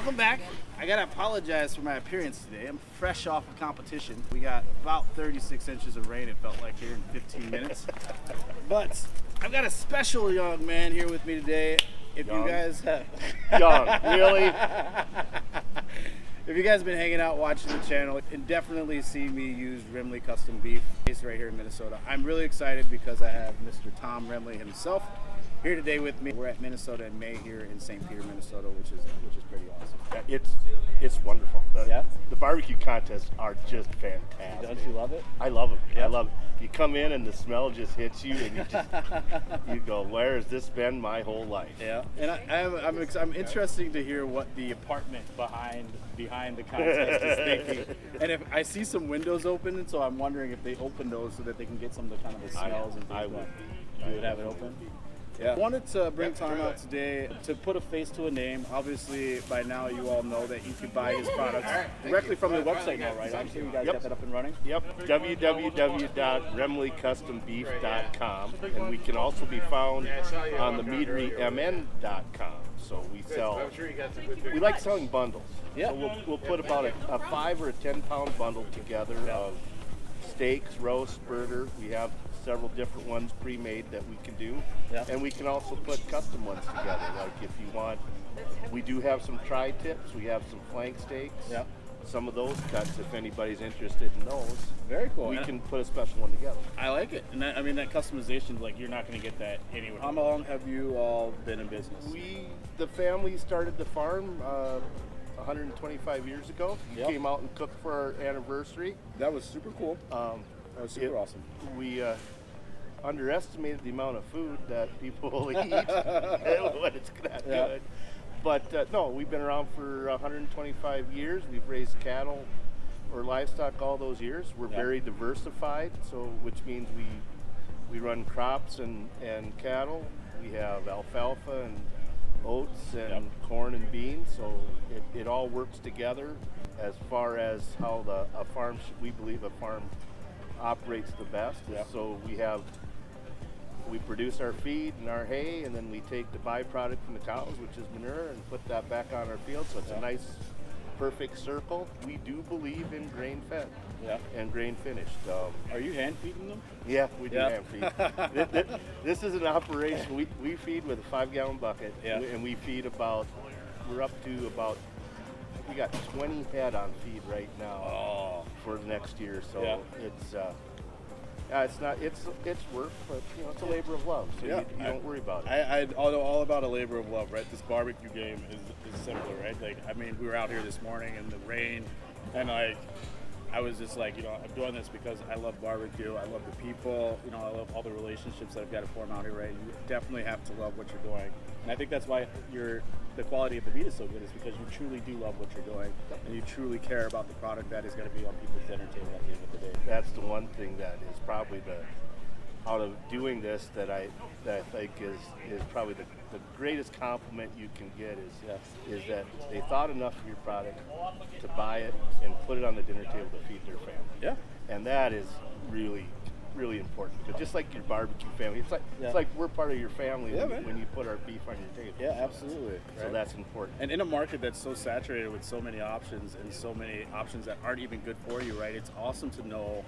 welcome back. I gotta apologize for my appearance today. I'm fresh off of competition. We got about 36 inches of rain, it felt like, here in 15 minutes. But I've got a special young man here with me today. If Young? you guys have... Young, really? If you guys have been hanging out watching the channel, you can definitely see me use Remmele Custom Beef based right here in Minnesota. I'm really excited because I have Mr. Tom Remmele himself here today with me. We're at Minnesota in May here in St. Peter, Minnesota, which is pretty awesome. It's wonderful. Yeah? The barbecue contests are just fantastic. Don't you love it? I love them. Yeah. I love it. You come in and the smell just hits you, and you go, "Where has this been my whole life?" Yeah, and I'm interested to hear what the apartment behind the contest is thinking. And if I see some windows open, and so I'm wondering if they open those so that they can get some of the kind of the smells and things. I would. You would have it open. Yeah. I wanted to bring Tom out today to put a face to a name. Obviously, by now you all know that you can buy his products directly from the website now, right? I'm sure you guys got that up and running. Yep, www.remmelecustombeef.com, and we can also be found on the meaterymn.com. So we sell. We like selling bundles. Yeah. So we'll put about a 5 or a 10-pound bundle together of steaks, roast, burger. We have several different ones pre-made that we can do, and we can also put custom ones together. Like if you want, we do have some tri-tips. We have some flank steaks. Yeah. Some of those cuts, if anybody's interested in those. Very cool. We can put a special one together. I like it, and that customization, like, you're not going to get that anywhere. How long have you all been in business? The family started the farm 125 years ago. We came out and cooked for our anniversary. That was super cool. That was super awesome. We underestimated the amount of food that people will eat when it's that good. But no, we've been around for 125 years. We've raised cattle or livestock all those years. We're very diversified, so which means we run crops and cattle. We have alfalfa and oats and corn and beans, so it all works together as far as how we believe a farm operates the best. So we produce our feed and our hay, and then we take the byproduct from the cows, which is manure, and put that back on our field. So it's a nice, perfect circle. We do believe in grain fed and grain finished. Are you hand feeding them? Yeah, we do hand feed. This is an operation. We feed with a 5-gallon bucket, and we feed we're up to about, we got 20 head on feed right now for the next year. So it's work, but it's a labor of love, so you don't worry about it. I know all about a labor of love, right? This barbecue game is similar, right? Like, I mean, we were out here this morning in the rain, and I was just like, I'm doing this because I love barbecue, I love the people, I love all the relationships that I've got to form out here, right? You definitely have to love what you're doing, and I think that's why the quality of the meat is so good, is because you truly do love what you're doing, and you truly care about the product that is going to be on people's dinner table at the end of the day. That's the one thing that is probably out of doing this that I think is probably the greatest compliment you can get is that they thought enough of your product to buy it and put it on the dinner table to feed their family. Yeah. And that is really, really important, because just like your barbecue family, it's like we're part of your family when you put our beef on your table. Yeah, absolutely. So that's important. And in a market that's so saturated with so many options, and so many options that aren't even good for you, right? It's awesome to know.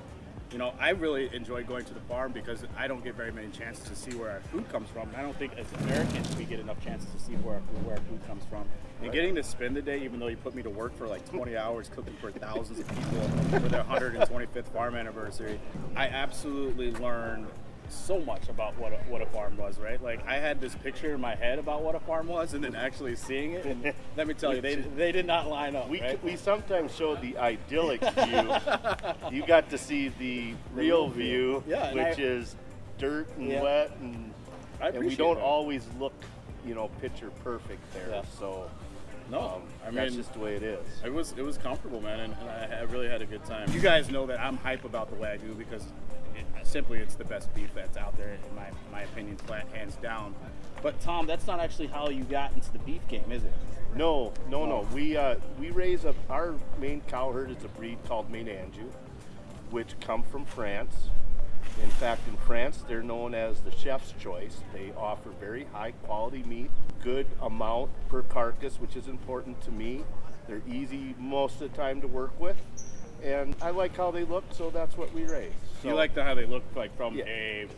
I really enjoy going to the farm because I don't get very many chances to see where our food comes from. And I don't think as Americans we get enough chances to see where our food comes from. And getting to spend the day, even though you put me to work for like 20 hours cooking for thousands of people for their 125th farm anniversary, I absolutely learned so much about what a farm was, right? Like, I had this picture in my head about what a farm was, and then actually seeing it, and let me tell you, they did not line up. We sometimes show the idyllic view. You got to see the real view, which is dirt and wet, and we don't always look, picture perfect there. So no, that's just the way it is. It was comfortable, man, and I really had a good time. You guys know that I'm hype about the Wagyu because it's the best beef that's out there, in my opinion, flat, hands down. But Tom, that's not actually how you got into the beef game, is it? No. We raise our main cow herd is a breed called Maine Anjou, which come from France. In fact, in France, they're known as the chef's choice. They offer very high quality meat good amount per carcass, which is important to me. They're easy most of the time to work with, and I like how they look, so that's what we raise. So, You like how they look like from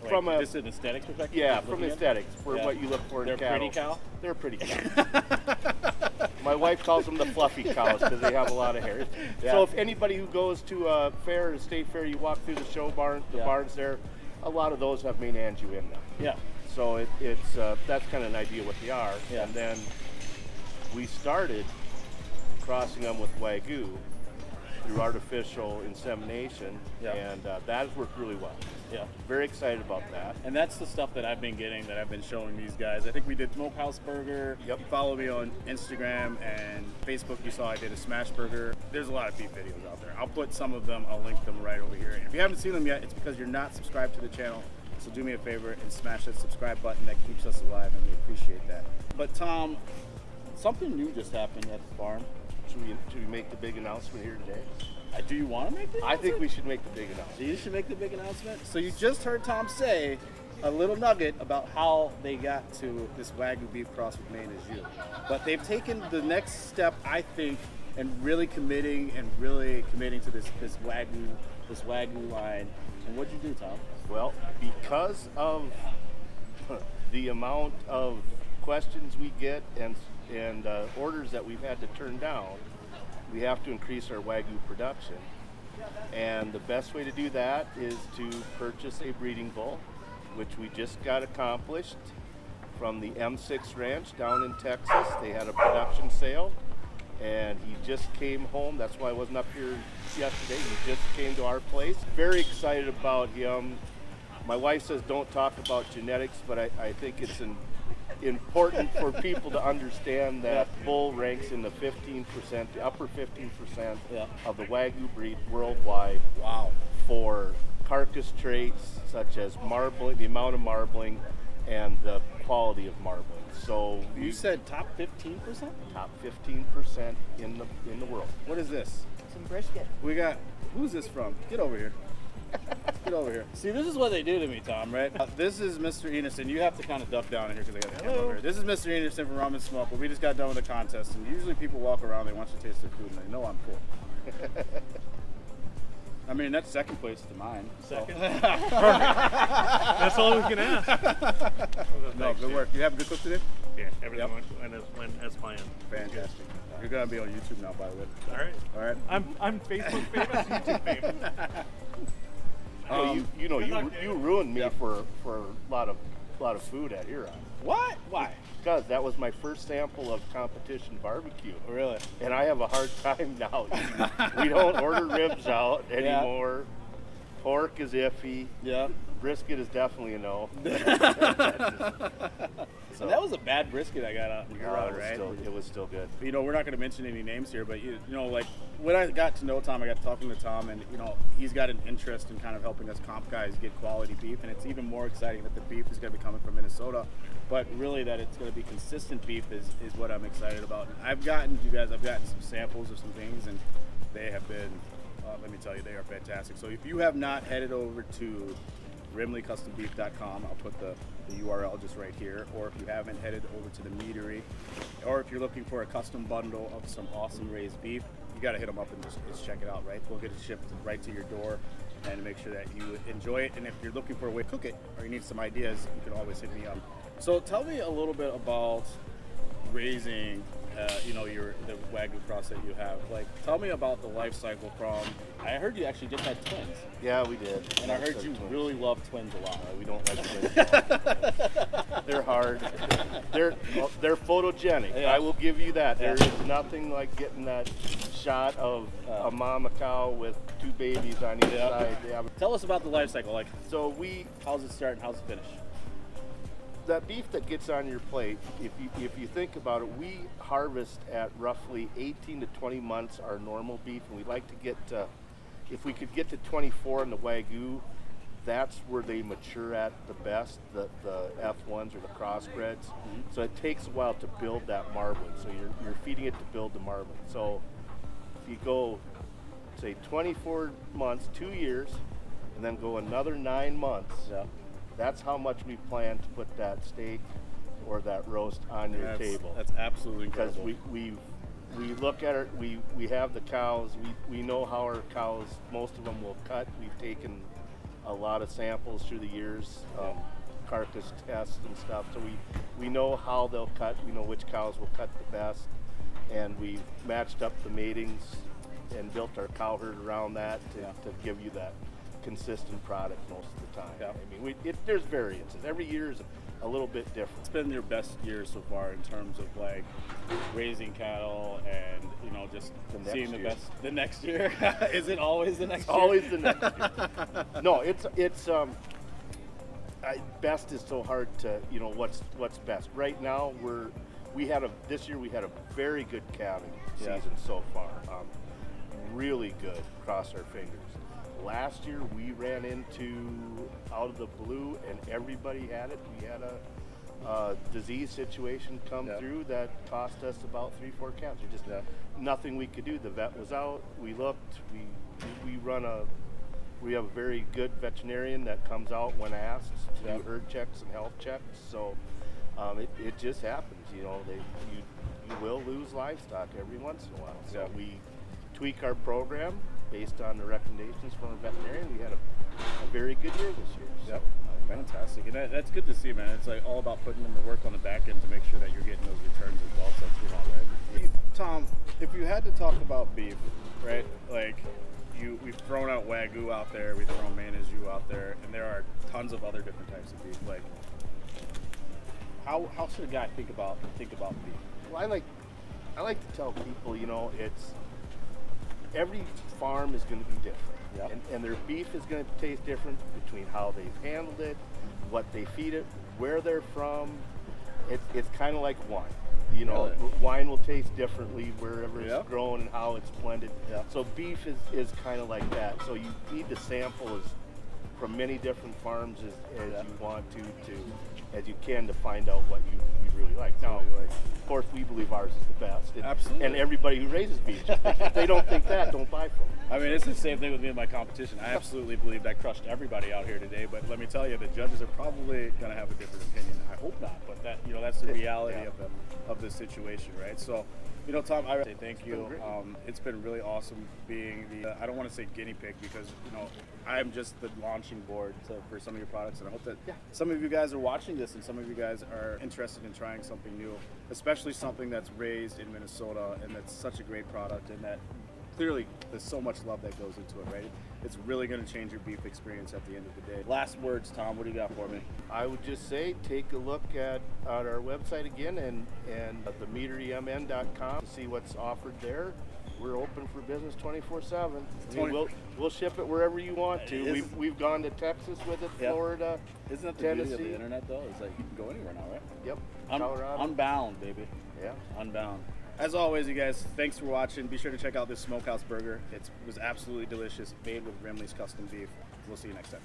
from just an aesthetics perspective? yeah, from aesthetics, for Yeah. what you look for They're in cattle. pretty cow? They're pretty cow. My wife calls them the fluffy cows because they have a lot of hair. Yeah. So if anybody who goes to a fair, a state fair, you walk through the show barn, the barns there, a lot of those have main anju in them. Yeah. So it's that's kind of an idea what they are. Yeah. And then we started crossing them with Wagyu through artificial insemination, Yeah. and that has worked really well. Yeah. Very excited about that. And that's the stuff that I've been getting, that I've been showing these guys. I think we did Smokehouse Burger. Yep. You follow me on Instagram and Facebook. You saw I did a smash burger. There's a lot of beef videos out there. I'll put some of them, I'll link them right over here. And if you haven't seen them yet, it's because you're not subscribed to the channel. So do me a favor and smash that subscribe button. That keeps us alive, and we appreciate that. But Tom, something new just happened at the farm. Should we make the big announcement here today? Do you want to make the I think announcement? we should make the big announcement. You should make the big announcement. So you just heard Tom say a little nugget about how they got to this Wagyu beef cross with Maine as you. But they've taken the next step, I think, and really committing to this Wagyu line. And what'd you do, Tom? Well, because of the amount of questions we get and orders that we've had to turn down, we have to increase our Wagyu production. And the best way to do that is to purchase a breeding bull, which we just got accomplished from the M6 Ranch down in Texas. They had a production sale, and he just came home. That's why I wasn't up here yesterday. He just came to our place. Very excited about him. My wife says don't talk about genetics, but I think it's important for people to understand that bull ranks in the 15%, the upper 15% of the Wagyu breed worldwide. Wow. For carcass traits such as marbling, the amount of marbling, and the quality of marbling. So You said top 15%? top 15% in the world. What is this? Some brisket. We got, who's this from? Get over here. Get over here. See, this is what they do to me, Tom, right? This is Mr. Enerson. You have to kind of duck down in here because I got the camera over here. This is Mr. Enerson from Rum and Smoke, but we just got done with the contest, and usually people walk around, they want you to taste their food, and they know I'm cool. I mean, that's second place to mine. Second? That's all we can ask. No, good work. You have a good cook today? Yeah, everything went as planned. Fantastic. You're going to be on YouTube now, by the way. All right. All right? I'm Facebook famous, YouTube famous. Well, you ruined me Yeah. for a lot of food at Huron. What? Why? Because that was my first sample of competition barbecue. Really? And I have a hard time now. We don't order ribs out anymore. Pork is iffy. Yeah. Brisket is definitely a no. So that was a bad brisket I got out in Huron, right? It was still good. You know, we're not going to mention any names here, but you know, like when I got to know Tom, I got talking to Tom, and you know, he's got an interest in kind of helping us comp guys get quality beef, and it's even more exciting that the beef is going to be coming from Minnesota, but really that it's going to be consistent beef is what I'm excited about. And I've gotten some samples of some things, and they have been, let me tell you, they are fantastic. So if you have not headed over to RemmeleCustomBeef.com, I'll put the URL just right here, or if you haven't headed over to the meadery, or if you're looking for a custom bundle of some awesome raised beef, you got to hit them up and just check it out, right? We'll get it shipped right to your door and make sure that you enjoy it. And if you're looking for a way to cook it or you need some ideas, you can always hit me up. So tell me a little bit about raising the Wagyu cross that you have. Like, tell me about the life cycle from, I heard you actually just had twins. Yeah, we did. And I heard you really love twins a lot. We don't like twins at all. They're hard. They're photogenic. Yeah. I will give you that. Yeah. There is nothing like getting that shot of a mama cow with two babies on each side. Yeah. Tell us about the life cycle. Like, So how's it start and how's it finish? that beef that gets on your plate, if you think about it, we harvest at roughly 18 to 20 months our normal beef, and we like to get if we could get to 24 in the Wagyu, that's where they mature at the best, the F1s or the crossbreds. Mm-hmm. So it takes a while to build that marbling. So you're feeding it to build the marbling. So if you go, say 24 months, 2 years, and then go another 9 months, that's how much we plan to put that steak or that roast on your table. That's absolutely Because incredible. we look at it, we have the cows, we know how our cows, most of them will cut. We've taken a lot of samples through the years, carcass tests and stuff, so we know how they'll cut, we know which cows will cut the best, and we matched up the matings and built our cow herd around that to give you that consistent product most of the time. Yeah. I mean, there's variances. Every year is a little bit different. It's been your best year so far in terms of like raising cattle and just seeing the best. The next year, is it always the next year? Always the next year. No, it's best is so hard to what's best. Right now this year we had a very good calving season so far. Really good, cross our fingers. Last year we ran into out of the blue and everybody had it. We had a disease situation come through that cost us about 3-4 calves. There's just nothing we could do. The vet was out. We looked. We have a very good veterinarian that comes out when asked to do herd checks and health checks. So it just happens. You will lose livestock every once in a while. So we tweak our program based on the recommendations from our veterinarian. We had a very good year this year. So. Fantastic, and that's good to see, man. It's like all about putting in the work on the back end to make sure that you're getting those returns as well. So that's right. Tom, if you had to talk about beef, right? Like we've thrown out Wagyu out there, we've thrown Maine as you out there, and there are tons of other different types of beef. Like how should a guy think about beef? Well, I like to tell people, it's every farm is going to be different. Yep. And their beef is going to taste different between how they've handled it, what they feed it, where they're from. It's kind of like wine. Really? Wine will taste differently wherever it's grown and how it's blended. Yep. So beef is kind of like that. So you need to sample from many different farms as you want as you can to find out what you really like. Now, of course, we believe ours is the best. Absolutely. And everybody who raises beef, if they don't think that, don't buy from them. I mean, it's the same thing with me and my competition. I absolutely believed I crushed everybody out here today, but let me tell you, the judges are probably going to have a different opinion. I hope not, but that's the reality of the situation, right? So, Tom, I say thank you. It's been really awesome being I don't want to say guinea pig because, I'm just the launching board for some of your products, and I hope that some of you guys are watching this and some of you guys are interested in trying something new, especially something that's raised in Minnesota and that's such a great product and that clearly there's so much love that goes into it, right? It's really going to change your beef experience at the end of the day. Last words, Tom, what do you got for me? I would just say take a look at our website again and the meaterymn.com to see what's offered there. We're open for business 24/7. We'll ship it wherever you want to. We've gone to Texas with it, Florida, Isn't that the Tennessee. beauty of the internet, though? Is that you can go anywhere now, right? Yep. Colorado. Unbound, baby. Yeah. Unbound. As always, you guys, thanks for watching. Be sure to check out this smokehouse burger. It was absolutely delicious, made with Remmele's Custom Beef. We'll see you next time.